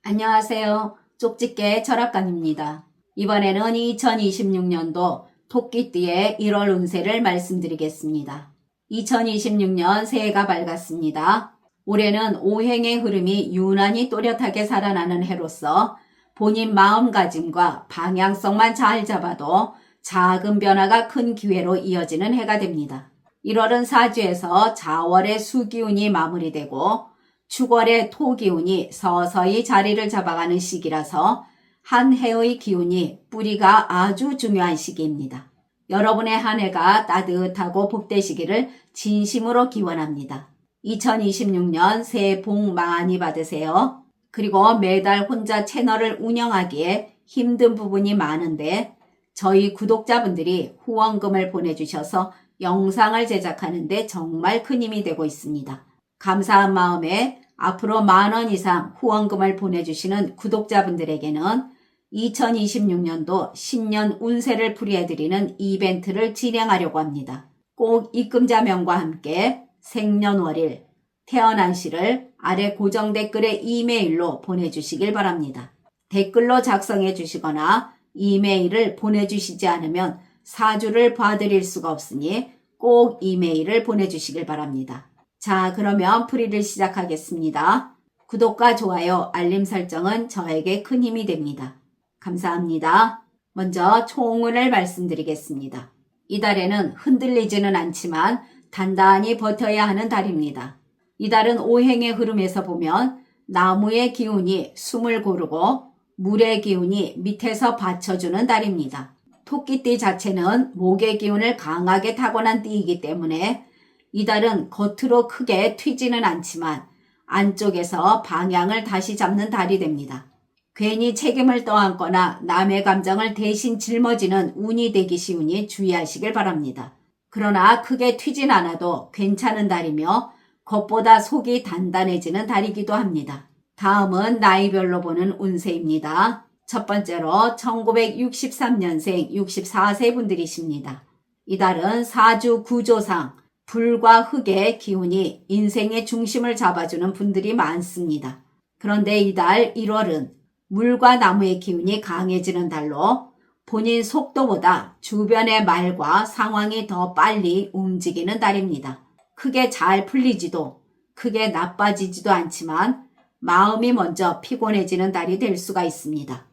안녕하세요. 쪽집게 철학관입니다. 이번에는 2026년도 토끼띠의 1월 운세를 말씀드리겠습니다. 2026년 새해가 밝았습니다. 올해는 오행의 흐름이 유난히 또렷하게 살아나는 해로서 본인 마음가짐과 방향성만 잘 잡아도 작은 변화가 큰 기회로 이어지는 해가 됩니다. 1월은 사주에서 자월의 수기운이 마무리되고 축월의 토기운이 서서히 자리를 잡아가는 시기라서 한 해의 기운이 뿌리가 아주 중요한 시기입니다. 여러분의 한 해가 따뜻하고 복되시기를 진심으로 기원합니다. 2026년 새해 복 많이 받으세요. 그리고 매달 혼자 채널을 운영하기에 힘든 부분이 많은데 저희 구독자분들이 후원금을 보내주셔서 영상을 제작하는데 정말 큰 힘이 되고 있습니다. 감사한 마음에 앞으로 10,000원 이상 후원금을 보내주시는 구독자분들에게는 2026년도 신년 운세를 풀이해드리는 이벤트를 진행하려고 합니다. 꼭 입금자명과 함께 생년월일, 태어난 시를 아래 고정 댓글에 이메일로 보내주시길 바랍니다. 댓글로 작성해 주시거나 이메일을 보내주시지 않으면 사주를 봐드릴 수가 없으니 꼭 이메일을 보내주시길 바랍니다. 자, 그러면 풀이를 시작하겠습니다. 구독과 좋아요, 알림 설정은 저에게 큰 힘이 됩니다. 감사합니다. 먼저 총운을 말씀드리겠습니다. 이달에는 흔들리지는 않지만 단단히 버텨야 하는 달입니다. 이달은 오행의 흐름에서 보면 나무의 기운이 숨을 고르고 물의 기운이 밑에서 받쳐주는 달입니다. 토끼띠 자체는 목의 기운을 강하게 타고난 띠이기 때문에 이달은 겉으로 크게 튀지는 않지만 안쪽에서 방향을 다시 잡는 달이 됩니다. 괜히 책임을 떠안거나 남의 감정을 대신 짊어지는 운이 되기 쉬우니 주의하시길 바랍니다. 그러나 크게 튀진 않아도 괜찮은 달이며 겉보다 속이 단단해지는 달이기도 합니다. 다음은 나이별로 보는 운세입니다. 첫 번째로 1963년생 64세 분들이십니다. 이달은 사주 구조상 불과 흙의 기운이 인생의 중심을 잡아주는 분들이 많습니다. 그런데 이달 1월은 물과 나무의 기운이 강해지는 달로 본인 속도보다 주변의 말과 상황이 더 빨리 움직이는 달입니다. 크게 잘 풀리지도 크게 나빠지지도 않지만 마음이 먼저 피곤해지는 달이 될 수가 있습니다.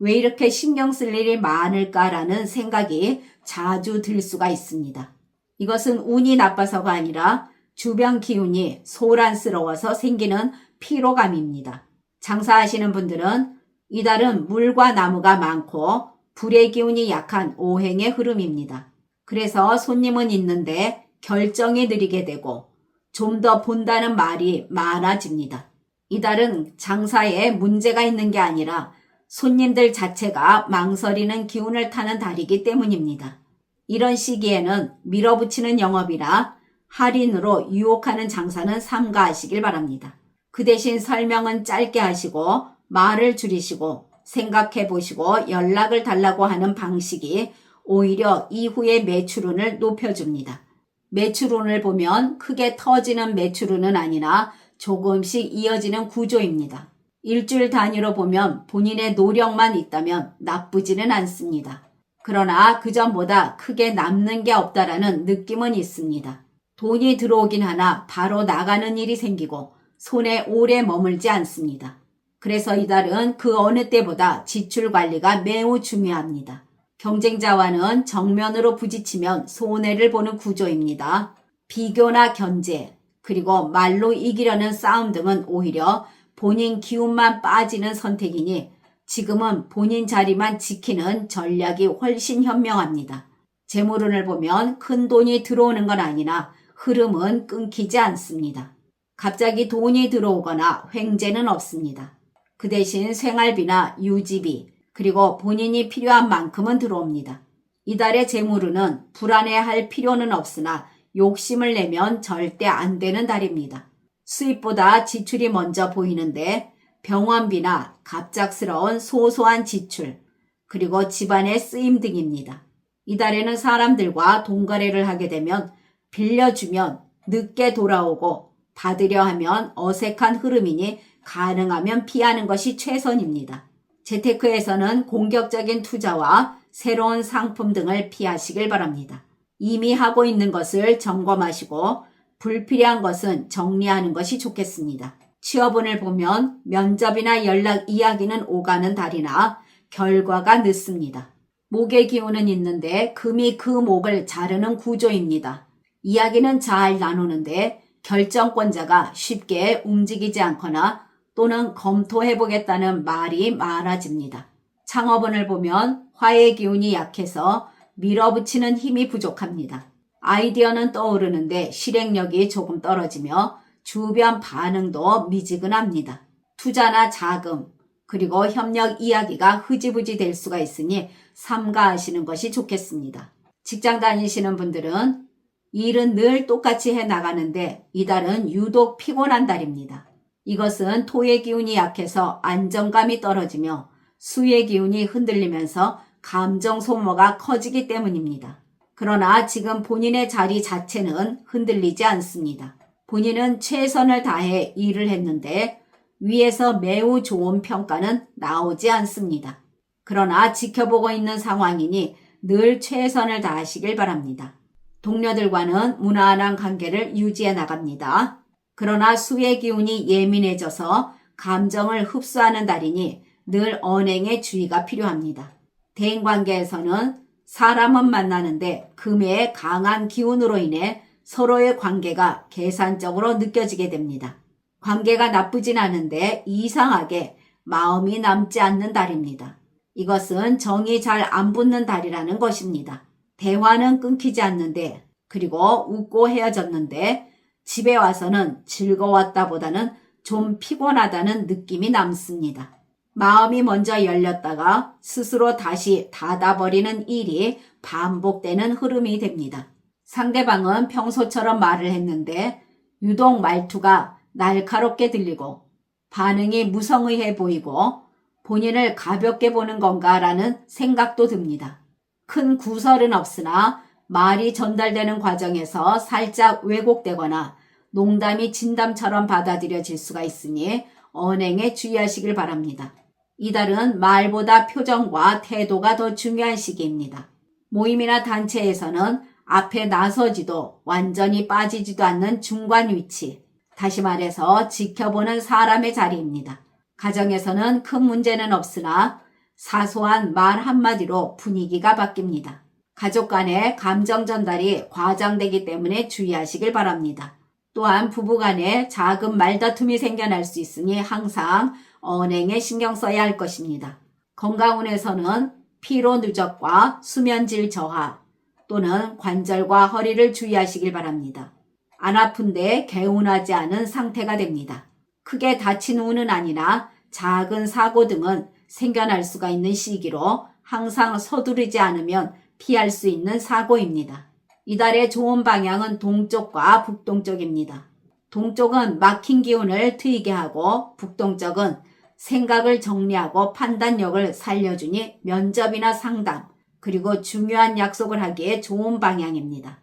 왜 이렇게 신경 쓸 일이 많을까라는 생각이 자주 들 수가 있습니다. 이것은 운이 나빠서가 아니라 주변 기운이 소란스러워서 생기는 피로감입니다. 장사하시는 분들은 이달은 물과 나무가 많고 불의 기운이 약한 오행의 흐름입니다. 그래서 손님은 있는데 결정이 느리게 되고 좀 더 본다는 말이 많아집니다. 이달은 장사에 문제가 있는 게 아니라 손님들 자체가 망설이는 기운을 타는 달이기 때문입니다. 이런 시기에는 밀어붙이는 영업이나 할인으로 유혹하는 장사는 삼가하시길 바랍니다. 그 대신 설명은 짧게 하시고 말을 줄이시고 생각해 보시고 연락을 달라고 하는 방식이 오히려 이후의 매출운을 높여줍니다. 매출운을 보면 크게 터지는 매출운은 아니나 조금씩 이어지는 구조입니다. 일주일 단위로 보면 본인의 노력만 있다면 나쁘지는 않습니다. 그러나 그전보다 크게 남는 게 없다라는 느낌은 있습니다. 돈이 들어오긴 하나 바로 나가는 일이 생기고 손에 오래 머물지 않습니다. 그래서 이달은 그 어느 때보다 지출 관리가 매우 중요합니다. 경쟁자와는 정면으로 부딪히면 손해를 보는 구조입니다. 비교나 견제, 그리고 말로 이기려는 싸움 등은 오히려 본인 기운만 빠지는 선택이니 지금은 본인 자리만 지키는 전략이 훨씬 현명합니다. 재물운을 보면 큰 돈이 들어오는 건 아니나 흐름은 끊기지 않습니다. 갑자기 돈이 들어오거나 횡재는 없습니다. 그 대신 생활비나 유지비 그리고 본인이 필요한 만큼은 들어옵니다. 이달의 재물운은 불안해할 필요는 없으나 욕심을 내면 절대 안 되는 달입니다. 수입보다 지출이 먼저 보이는데 병원비나 갑작스러운 소소한 지출, 그리고 집안의 쓰임 등입니다. 이달에는 사람들과 돈거래를 하게 되면 빌려주면 늦게 돌아오고 받으려 하면 어색한 흐름이니 가능하면 피하는 것이 최선입니다. 재테크에서는 공격적인 투자와 새로운 상품 등을 피하시길 바랍니다. 이미 하고 있는 것을 점검하시고 불필요한 것은 정리하는 것이 좋겠습니다. 취업운을 보면 면접이나 연락 이야기는 오가는 달이나 결과가 늦습니다. 목의 기운은 있는데 금이 그 목을 자르는 구조입니다. 이야기는 잘 나누는데 결정권자가 쉽게 움직이지 않거나 또는 검토해보겠다는 말이 많아집니다. 창업운을 보면 화의 기운이 약해서 밀어붙이는 힘이 부족합니다. 아이디어는 떠오르는데 실행력이 조금 떨어지며 주변 반응도 미지근합니다. 투자나 자금, 그리고 협력 이야기가 흐지부지 될 수가 있으니 삼가하시는 것이 좋겠습니다. 직장 다니시는 분들은 일은 늘 똑같이 해나가는데 이달은 유독 피곤한 달입니다. 이것은 토의 기운이 약해서 안정감이 떨어지며 수의 기운이 흔들리면서 감정 소모가 커지기 때문입니다. 그러나 지금 본인의 자리 자체는 흔들리지 않습니다. 본인은 최선을 다해 일을 했는데 위에서 매우 좋은 평가는 나오지 않습니다. 그러나 지켜보고 있는 상황이니 늘 최선을 다하시길 바랍니다. 동료들과는 무난한 관계를 유지해 나갑니다. 그러나 수의 기운이 예민해져서 감정을 흡수하는 달이니 늘 언행에 주의가 필요합니다. 대인관계에서는 사람은 만나는데 금의 강한 기운으로 인해 서로의 관계가 계산적으로 느껴지게 됩니다. 관계가 나쁘진 않은데 이상하게 마음이 남지 않는 달입니다. 이것은 정이 잘 안 붙는 달이라는 것입니다. 대화는 끊기지 않는데 그리고 웃고 헤어졌는데 집에 와서는 즐거웠다보다는 좀 피곤하다는 느낌이 남습니다. 마음이 먼저 열렸다가 스스로 다시 닫아버리는 일이 반복되는 흐름이 됩니다. 상대방은 평소처럼 말을 했는데 유독 말투가 날카롭게 들리고 반응이 무성의해 보이고 본인을 가볍게 보는 건가라는 생각도 듭니다. 큰 구설은 없으나 말이 전달되는 과정에서 살짝 왜곡되거나 농담이 진담처럼 받아들여질 수가 있으니 언행에 주의하시길 바랍니다. 이달은 말보다 표정과 태도가 더 중요한 시기입니다. 모임이나 단체에서는 앞에 나서지도 완전히 빠지지도 않는 중간 위치, 다시 말해서 지켜보는 사람의 자리입니다. 가정에서는 큰 문제는 없으나 사소한 말 한마디로 분위기가 바뀝니다. 가족 간의 감정 전달이 과장되기 때문에 주의하시길 바랍니다. 또한 부부 간에 작은 말다툼이 생겨날 수 있으니 항상 언행에 신경 써야 할 것입니다. 건강운에서는 피로 누적과 수면질 저하 또는 관절과 허리를 주의하시길 바랍니다. 안 아픈데 개운하지 않은 상태가 됩니다. 크게 다친 운은 아니나 작은 사고 등은 생겨날 수가 있는 시기로 항상 서두르지 않으면 피할 수 있는 사고입니다. 이달의 좋은 방향은 동쪽과 북동쪽입니다. 동쪽은 막힌 기운을 트이게 하고 북동쪽은 생각을 정리하고 판단력을 살려주니 면접이나 상담 그리고 중요한 약속을 하기에 좋은 방향입니다.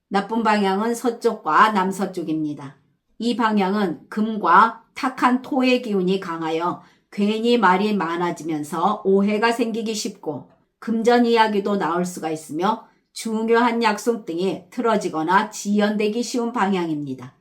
나쁜 방향은 서쪽과 남서쪽입니다. 이 방향은 금과 탁한 토의 기운이 강하여 괜히 말이 많아지면서 오해가 생기기 쉽고 금전 이야기도 나올 수가 있으며 중요한 약속 등이 틀어지거나 지연되기 쉬운 방향입니다.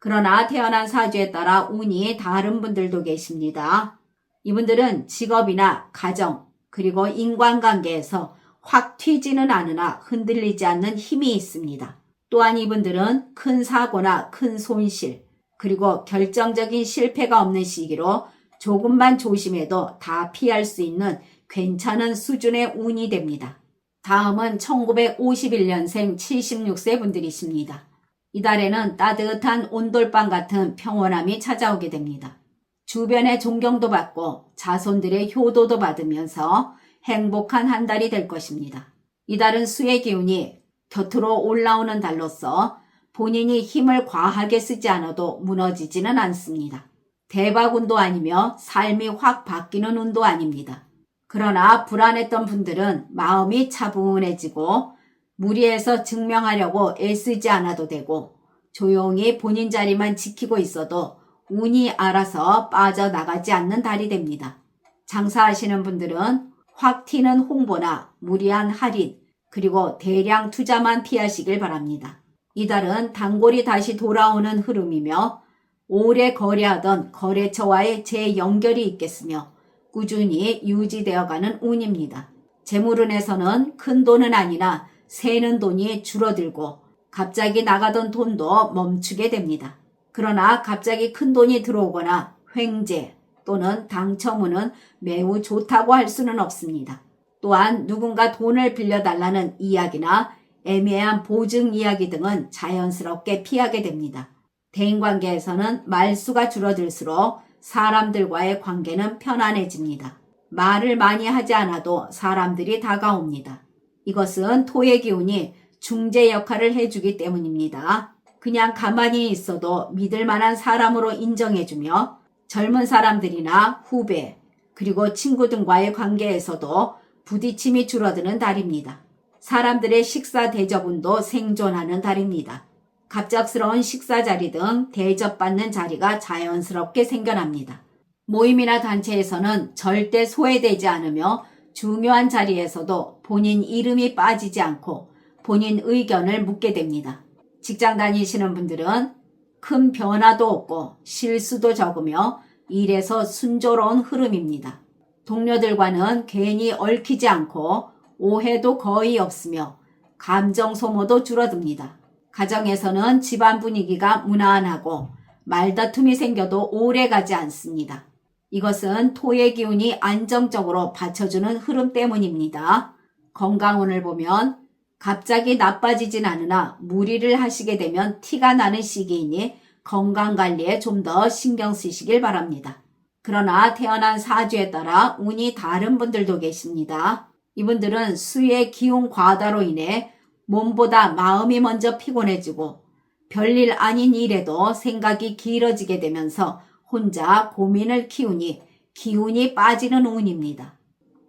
그러나 태어난 사주에 따라 운이 다른 분들도 계십니다. 이분들은 직업이나 가정 그리고 인간관계에서 확 튀지는 않으나 흔들리지 않는 힘이 있습니다. 또한 이분들은 큰 사고나 큰 손실 그리고 결정적인 실패가 없는 시기로 조금만 조심해도 다 피할 수 있는 괜찮은 수준의 운이 됩니다. 다음은 1951년생 76세 분들이십니다. 이달에는 따뜻한 온돌방 같은 평온함이 찾아오게 됩니다. 주변의 존경도 받고 자손들의 효도도 받으면서 행복한 한 달이 될 것입니다. 이달은 수의 기운이 곁으로 올라오는 달로서 본인이 힘을 과하게 쓰지 않아도 무너지지는 않습니다. 대박운도 아니며 삶이 확 바뀌는 운도 아닙니다. 그러나 불안했던 분들은 마음이 차분해지고 무리해서 증명하려고 애쓰지 않아도 되고 조용히 본인 자리만 지키고 있어도 운이 알아서 빠져나가지 않는 달이 됩니다. 장사하시는 분들은 확 튀는 홍보나 무리한 할인, 그리고 대량 투자만 피하시길 바랍니다. 이달은 단골이 다시 돌아오는 흐름이며 오래 거래하던 거래처와의 재연결이 있겠으며 꾸준히 유지되어가는 운입니다. 재물운에서는 큰 돈은 아니나 새는 돈이 줄어들고 갑자기 나가던 돈도 멈추게 됩니다. 그러나 갑자기 큰 돈이 들어오거나 횡재 또는 당첨운은 매우 좋다고 할 수는 없습니다. 또한 누군가 돈을 빌려달라는 이야기나 애매한 보증 이야기 등은 자연스럽게 피하게 됩니다. 대인관계에서는 말수가 줄어들수록 사람들과의 관계는 편안해집니다. 말을 많이 하지 않아도 사람들이 다가옵니다. 이것은 토의 기운이 중재 역할을 해주기 때문입니다. 그냥 가만히 있어도 믿을 만한 사람으로 인정해주며 젊은 사람들이나 후배, 그리고 친구 등과의 관계에서도 부딪힘이 줄어드는 달입니다. 사람들의 식사 대접운도 생존하는 달입니다. 갑작스러운 식사 자리 등 대접받는 자리가 자연스럽게 생겨납니다. 모임이나 단체에서는 절대 소외되지 않으며 중요한 자리에서도 본인 이름이 빠지지 않고 본인 의견을 묻게 됩니다. 직장 다니시는 분들은 큰 변화도 없고 실수도 적으며 일에서 순조로운 흐름입니다. 동료들과는 괜히 얽히지 않고 오해도 거의 없으며 감정 소모도 줄어듭니다. 가정에서는 집안 분위기가 무난하고 말다툼이 생겨도 오래 가지 않습니다. 이것은 토의 기운이 안정적으로 받쳐주는 흐름 때문입니다. 건강운을 보면 갑자기 나빠지진 않으나 무리를 하시게 되면 티가 나는 시기이니 건강관리에 좀 더 신경 쓰시길 바랍니다. 그러나 태어난 사주에 따라 운이 다른 분들도 계십니다. 이분들은 수의 기운 과다로 인해 몸보다 마음이 먼저 피곤해지고 별일 아닌 일에도 생각이 길어지게 되면서 혼자 고민을 키우니 기운이 빠지는 운입니다.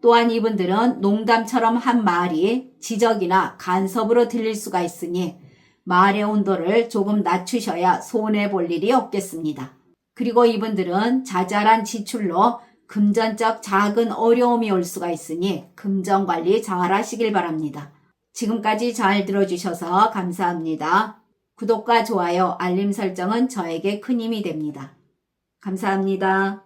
또한 이분들은 농담처럼 한 말이 지적이나 간섭으로 들릴 수가 있으니 말의 온도를 조금 낮추셔야 손해볼 일이 없겠습니다. 그리고 이분들은 자잘한 지출로 금전적 작은 어려움이 올 수가 있으니 금전관리 잘 하시길 바랍니다. 지금까지 잘 들어주셔서 감사합니다. 구독과 좋아요, 알림 설정은 저에게 큰 힘이 됩니다. 감사합니다.